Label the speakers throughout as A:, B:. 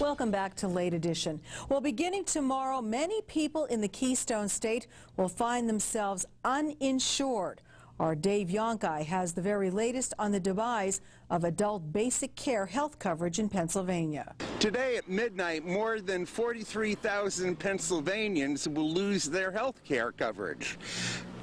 A: Welcome back to Late Edition. Well, beginning tomorrow, many people in the Keystone State will find themselves uninsured. Our Dave Yonkai has the very latest on the demise of adult basic care health coverage in Pennsylvania.
B: Today at midnight, more than 43,000 Pennsylvanians will lose their health care coverage.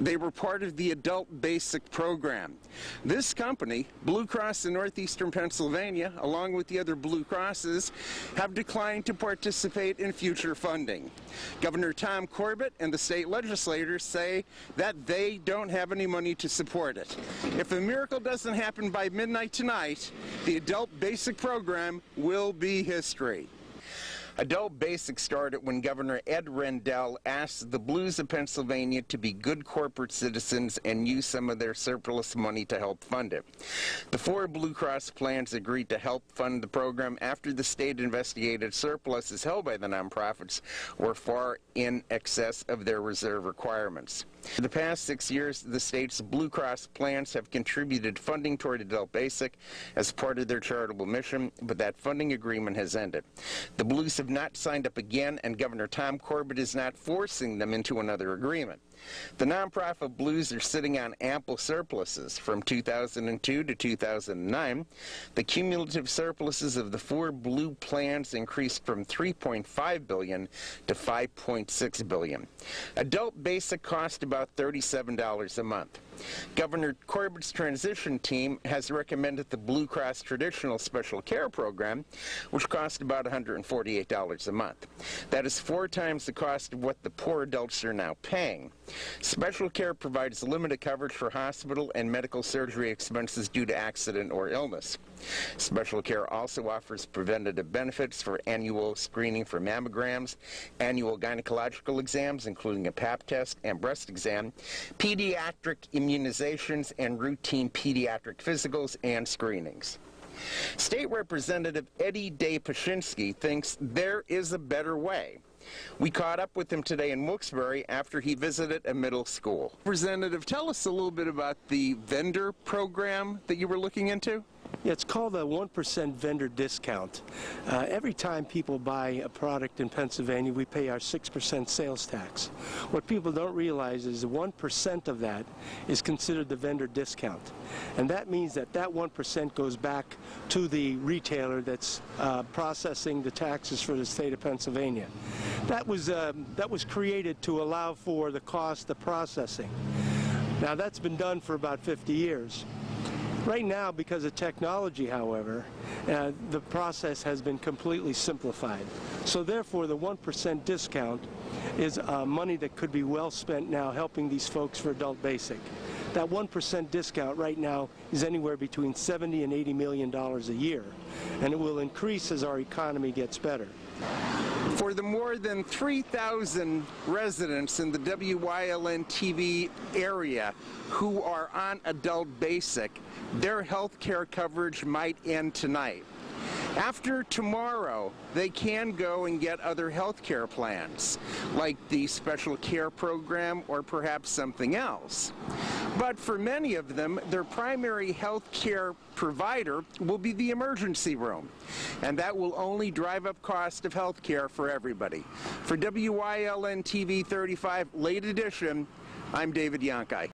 B: They were part of the Adult Basic program. This company, Blue Cross in Northeastern Pennsylvania, along with the other Blue Crosses, have declined to participate in future funding. Governor Tom Corbett and the state legislators say that they don't have any money to support it. If a miracle doesn't happen by midnight tonight, the Adult Basic program will be history. Adult Basic started when Governor Ed Rendell asked the Blues of Pennsylvania to be good corporate citizens and use some of their surplus money to help fund it. The 4 Blue Cross plans agreed to help fund the program after the state investigated surpluses held by the nonprofits were far in excess of their reserve requirements. For the past 6 years, the state's Blue Cross plans have contributed funding toward Adult Basic as part of their charitable mission, but that funding agreement has ended. The Blues have not signed up again, and Governor Tom Corbett is not forcing them into another agreement. The nonprofit Blues are sitting on ample surpluses. From 2002 to 2009, the cumulative surpluses of the 4 Blue plans increased from $3.5 billion to $5.6 billion. Adult Basic cost about $37 a month. Governor Corbett's transition team has recommended the Blue Cross Traditional Special Care Program, which costs about $148 a month. That is 4 times the cost of what the poor adults are now paying. Special Care provides limited coverage for hospital and medical surgery expenses due to accident or illness. Special Care also offers preventative benefits for annual screening for mammograms, annual gynecological exams, including a Pap test and breast exam, pediatric immunizations, and routine pediatric physicals and screenings. State Representative Eddie Day Pashinsky thinks there is a better way. We caught up with him today in Wilkes-Barre after he visited a middle school. Representative, tell us a little bit about the vendor program that you were looking into.
C: Yeah, it's called a 1% vendor discount. Every time people buy a product in Pennsylvania, we pay our 6% sales tax. What people don't realize is 1% of that is considered the vendor discount. And that means that that 1% goes back to the retailer that's processing the taxes for the state of Pennsylvania. That was created to allow for the cost of processing. Now, that's been done for about 50 years. Right now, because of technology, however, the process has been completely simplified. So therefore, the 1% discount is money that could be well spent now helping these folks for Adult Basic. That 1% discount right now is anywhere between $70 and $80 million a year, and it will increase as our economy gets better.
B: For the more than 3,000 residents in the WYLN-TV area who are on Adult Basic, their health care coverage might end tonight. After tomorrow, they can go and get other health care plans, like the Special Care Program or perhaps something else. But for many of them, their primary health care provider will be the emergency room, and that will only drive up cost of health care for everybody. For WYLN-TV 35 Late Edition, I'm David Yonkai.